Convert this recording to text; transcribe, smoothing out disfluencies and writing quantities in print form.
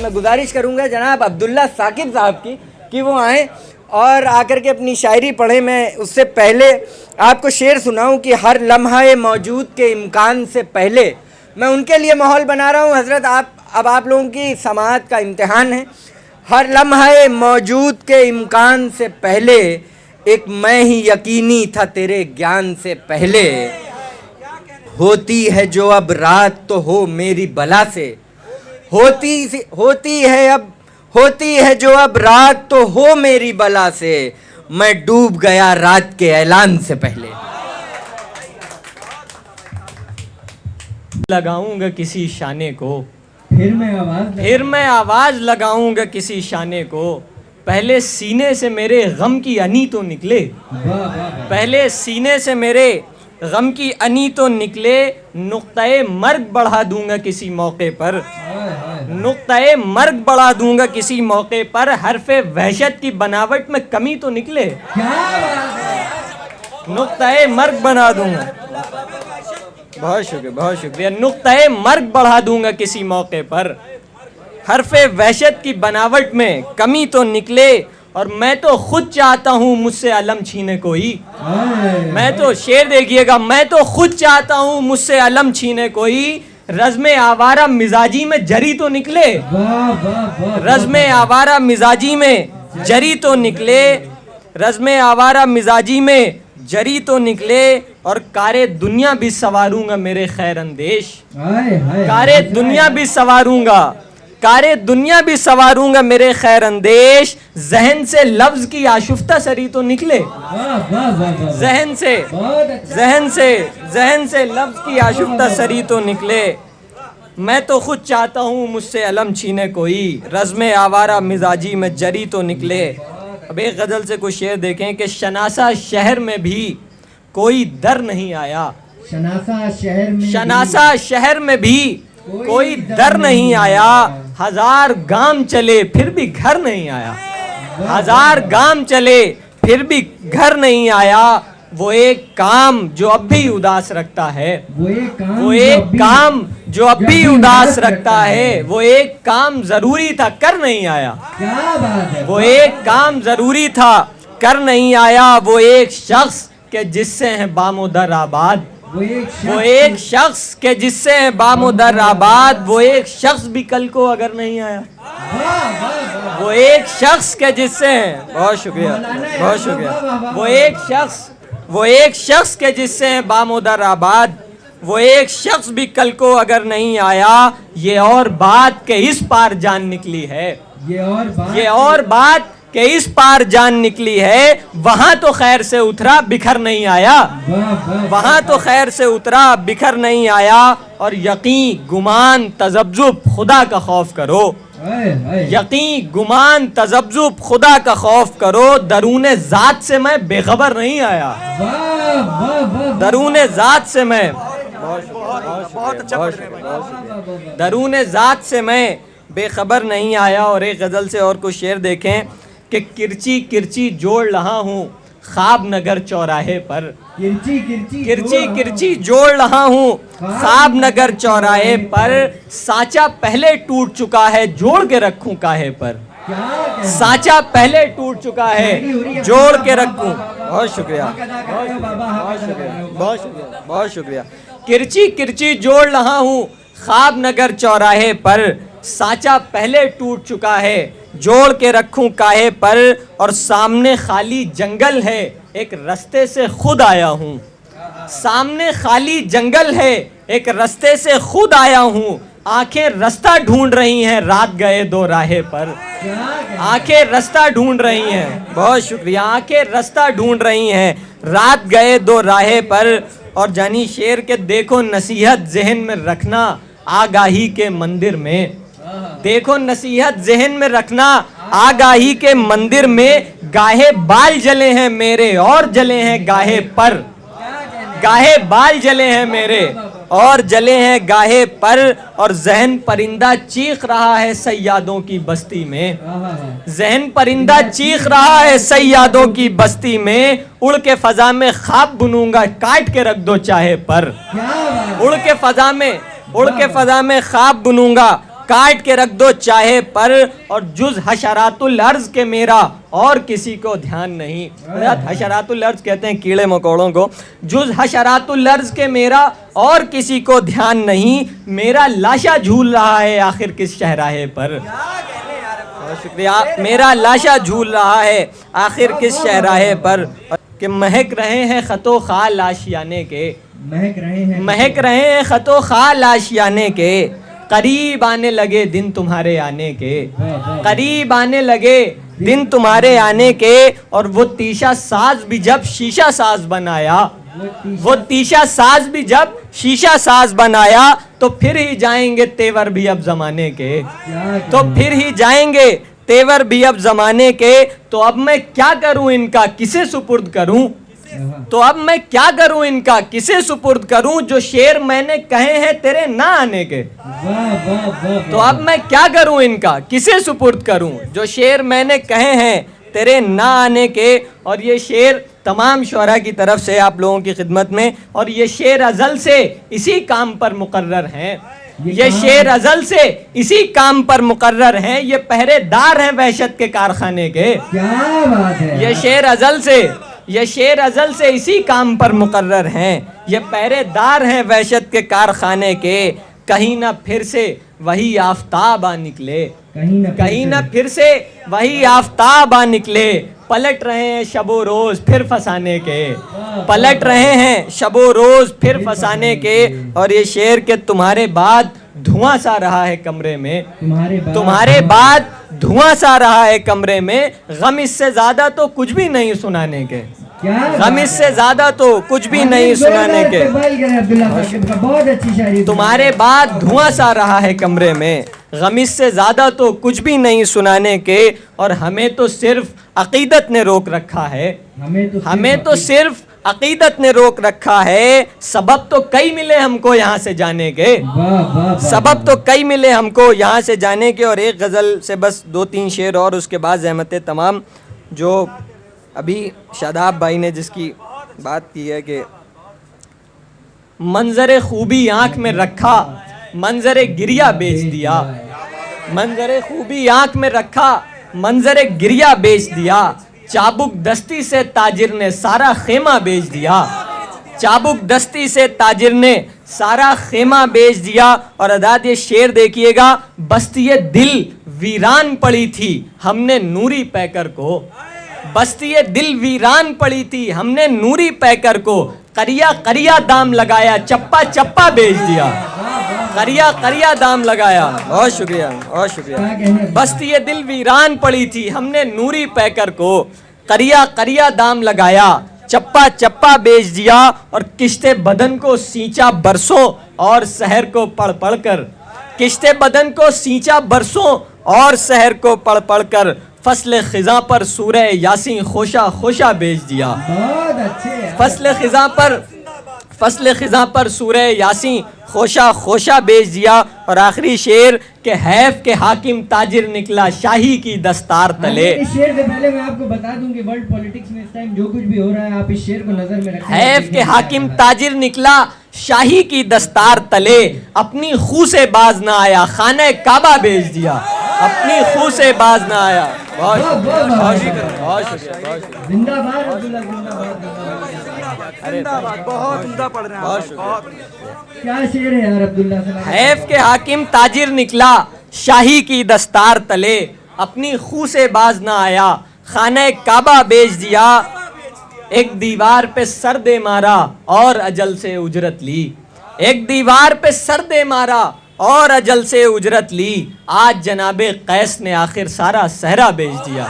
میں گزارش کروں گا جناب عبداللہ ثاقب صاحب کی کہ وہ آئیں اور آ کر کے اپنی شاعری پڑھیں. میں اس سے پہلے آپ کو شعر سناؤں کہ ہر لمحہ موجود کے امکان سے پہلے میں ان کے لیے ماحول بنا رہا ہوں. حضرت اب آپ لوگوں کی سماعت کا امتحان ہے. ہر لمحہ موجود کے امکان سے پہلے ایک میں ہی یقینی تھا تیرے گیان سے پہلے. ہوتی ہے جو اب رات تو ہو میری بلا سے, ہوتی ہے جو اب رات تو ہو میری بلا سے, میں ڈوب گیا رات کے اعلان سے پہلے. لگاؤں گا کسی شانے کو, پھر میں آواز لگاؤں گا کسی شانے کو, پہلے سینے سے میرے غم کی انی تو نکلے, پہلے سینے سے میرے غم کی انی تو نکلے, نقطۂ مرگ بڑھا دوں گا کسی موقع پر, نقطۂ مرگ بڑھا دوں گا کسی موقع پر, حرف وحشت کی بناوٹ میں کمی تو نکلے, نقطۂ مرگ بنا دوں گا. بہت شکریہ. نقطۂ مرگ بڑھا دوں گا کسی موقع پر, حرف وحشت کی بناوٹ میں کمی تو نکلے, اور میں تو خود چاہتا ہوں مجھ سے علم چھینے کوئی, میں تو شعر دیکھیے گا, میں تو خود چاہتا ہوں مجھ سے علم چھینے کوئی, رزم آوارہ مزاجی میں جری تو نکلے, رزم آوارہ مزاجی میں جری تو نکلے, رزم آوارہ مزاجی میں جری تو نکلے, اور کارے دنیا بھی سواروں گا میرے خیر اندیش, کارے دنیا بھی سواروں گا, کارے دنیا بھی سواروں گا میرے خیر اندیش, ذہن سے لفظ کی آشفتہ سری تو نکلے, ذہن سے لفظ کی آشفتہ سری تو نکلے, میں تو خود چاہتا ہوں مجھ سے علم چھینے کوئی, رزم آوارہ مزاجی میں جری تو نکلے. اب ایک غزل سے کچھ شعر دیکھیں کہ شناسا شہر میں بھی کوئی در نہیں آیا, شناسا شہر میں بھی کوئی در نہیں آیا, ہزار گام چلے پھر بھی گھر نہیں آیا, ہزار گام چلے پھر بھی گھر نہیں آیا, وہ ایک کام جو اب بھی اداس رکھتا ہے, وہ ایک کام جو اب بھی اداس رکھتا ہے, وہ ایک کام ضروری تھا کر نہیں آیا, وہ ایک کام ضروری تھا کر نہیں آیا, وہ ایک شخص کہ جس سے ہیں بام و در آباد, وہ ایک شخص کہ جس سے ہیں بام و در آباد, وہ ایک شخص بھی کل کو اگر نہیں آیا, وہ ایک شخص کہ جس سے ہیں, بہت شکریہ, وہ ایک شخص کہ جس سے ہیں بام و در آباد, وہ ایک شخص بھی کل کو اگر نہیں آیا, یہ اور بات کہ اس پار جان نکلی ہے, یہ اور بات کہ اس پار جان نکلی ہے, وہاں تو خیر سے اترا بکھر نہیں آیا, وہاں تو خیر سے اترا بکھر نہیں آیا, اور یقین گمان تذبذب خدا کا خوف کرو, یقین گمان تذبذب خدا کا خوف کرو, درون ذات سے میں بے خبر نہیں آیا, درون ذات سے میں, درون ذات سے میں بے خبر نہیں آیا. اور ایک غزل سے اور کچھ شعر دیکھیں کہ کرچی کرچی جوڑ رہا ہوں خواب نگر چوراہے پر, کرچی کرچی جوڑ رہا ہوں خواب نگر چوراہے پر, سانچا پہلے ٹوٹ چکا ہے جوڑ کے رکھوں کاہے پر, سانچا پہلے ٹوٹ چکا ہے جوڑ کے رکھوں. بہت شکریہ, بہت شکریہ. کرچی کرچی جوڑ رہا ہوں خواب نگر چوراہے پر, سانچا پہلے ٹوٹ چکا ہے جوڑ کے رکھوں کاہے پر, اور سامنے خالی جنگل ہے ایک رستے سے خود آیا ہوں, سامنے خالی جنگل ہے ایک رستے سے خود آیا ہوں, آنکھیں رستہ ڈھونڈ رہی ہیں رات گئے دو راہے پر, آنکھیں رستہ ڈھونڈ رہی ہیں, بہت شکریہ, آنکھیں رستہ ڈھونڈ رہی ہیں رات گئے دو راہے پر. اور جانی شعر کے دیکھو نصیحت ذہن میں رکھنا آگاہی کے مندر میں, دیکھو نصیحت ذہن میں رکھنا آگاہی کے مندر میں, گاہے بال جلے ہیں میرے اور جلے ہیں گاہے پر, گاہے بال جلے ہیں میرے اور جلے ہیں گاہے پر, اور ذہن پرندہ چیخ رہا ہے سیادوں کی بستی میں, ذہن پرندہ چیخ رہا ہے سیادوں کی بستی میں, اڑ کے فضا میں خواب بنوں گا کاٹ کے رکھ دو چاہے پر, اڑ کے فضا میں خواب بنوں گا کاٹ کے رکھ دو چاہے پر، اور جز حشرات الارض کے میرا اور کسی کو دھیان نہیں. حشرات الارض کہتے ہیں کیڑے مکوڑوں کو. جز حشرات الارض کے میرا اور کسی کو دھیان نہیں، میرا لاشا جھول رہا ہے آخر کس شہراہے پر. شکریہ. میرا لاشا جھول رہا ہے آخر کس شہراہے پر، کہ مہک رہے ہیں خط و خال آشیانے کے، مہک رہے ہیں خط و خال آشیانے کے، قریب آنے لگے دن تمہارے آنے کے، قریب آنے لگے دن تمہارے آنے کے. اور وہ تیشہ ساز بھی جب شیشہ ساز بنایا، وہ تیشہ ساز بھی جب شیشہ ساز بنایا، تو پھر ہی جائیں گے تیور بھی اب زمانے کے، تو پھر ہی جائیں گے تیور بھی اب زمانے کے. تو اب میں کیا کروں ان کا کسے سپرد کروں، تو اب میں کیا کروں ان کا کسے سپرد کروں، جو شعر میں نے کہے ہیں تیرے نہ آنے کے. تو اب میں کیا کروں ان کا کسے سپرد کروں، جو شعر میں نے کہے ہیں تیرے نہ آنے کے. اور یہ شعر تمام شعراء کی طرف سے آپ لوگوں کی خدمت میں، اور یہ شعر ازل سے اسی کام پر مقرر ہیں، یہ شعر ازل سے اسی کام پر مقرر ہیں. یہ پہرے دار ہیں وحشت کے کارخانے کے. کیا بات ہے. یہ شعر ازل سے اسی کام پر مقرر ہیں، یہ پہرے دار ہیں وحشت کے کارخانے کے. کہیں نہ پھر سے وہی آفتاب آ نکلے، کہیں نہ پھر سے وہی آفتاب آ نکلے. پلٹ رہے ہیں شب و روز پھر فسانے کے، پلٹ رہے ہیں شب و روز پھر فسانے کے. اور یہ شعر کہ تمہارے بعد دھواں سا رہا ہے کمرے میں، تمہارے بعد دھواں سا رہا ہے کمرے میں، غم اس سے زیادہ تو کچھ بھی نہیں سنانے کے، غم اس سے زیادہ تو کچھ بھی نہیں سنانے کے. تمہارے بعد دھواں سا رہا ہے کمرے میں، غم اس سے زیادہ تو کچھ بھی نہیں سنانے کے. اور ہمیں تو صرف عقیدت نے روک رکھا ہے، ہمیں تو صرف عقیدت نے روک رکھا ہے. سبب تو کئی ملے ہم کو یہاں سے جانے کے، سبب تو کئی ملے ہم کو یہاں سے جانے کے. اور ایک غزل سے بس 2-3 شعر اور اس کے بعد زحمتیں تمام. جو ابھی شاداب بھائی نے جس کی بات کی ہے کہ منظر خوبی آنکھ میں رکھا منظر گریا بیچ دیا، منظر خوبی آنکھ میں رکھا منظر گریا بیچ دیا. چابک دستی سے تاجر نے سارا خیمہ بیچ دیا، چابک دستی سے تاجر نے سارا خیمہ بیچ دیا. اور اداد یہ شعر دیکھیے گا، بستی دل ویران پڑی تھی ہم نے نوری پیکر کو، بستی دل ویران پڑی تھی ہم نے نوری پیکر کو. قریا قریا دام لگایا چپا چپا بیچ دیا، قریا قریا دام لگایا. بہت شکریہ بہت شکریہ. بستی دل ویران پڑی تھی ہم نے نوری پیکر کو، قریا قریا دام لگایا چپا چپا بیچ دیا. اور کشتے بدن کو سینچا برسوں اور سحر کو پڑھ پڑھ کر، کشتے بدن کو سینچا برسوں اور سحر کو پڑھ پڑھ کر. فصل خزاں پر سورہ یاسین خوشا خوشا بیچ دیا، فصل خزاں پر سورہ یاسین خوشا خوشا بیچ دیا. اور آخری شعر کہ حیف کے حاکم تاجر نکلا شاہی کی دستار تلے. اس شعر سے پہلے میں آپ کو بتا دوں کہ ورلڈ پولیٹکس میں اس ٹائم جو کچھ بھی ہو رہا ہے آپ اس شعر کو نظر میں رکھیں. حیف کے حاکم تاجر نکلا شاہی کی دستار تلے، اپنی خو سے باز نہ آیا خانہ کعبہ بیچ دیا، اپنی خو سے باز نہ آیا. بہت شکریہ. زندہ باد عبداللہ، زندہ باد. بہت عمدہ پڑھ رہے ہیں. کیا شعر ہے یار عبداللہ. حیف کے حاکم تاجر نکلا شاہی کی دستار تلے، اپنی خو سے باز نہ آیا خانہ کعبہ بیچ دیا. ایک دیوار پہ سر دے مارا اور اجل سے اجرت لی، ایک دیوار پہ سر دے مارا اور اجل سے اجرت لی. آج جناب قیس نے آخر سارا صحرا بیچ دیا.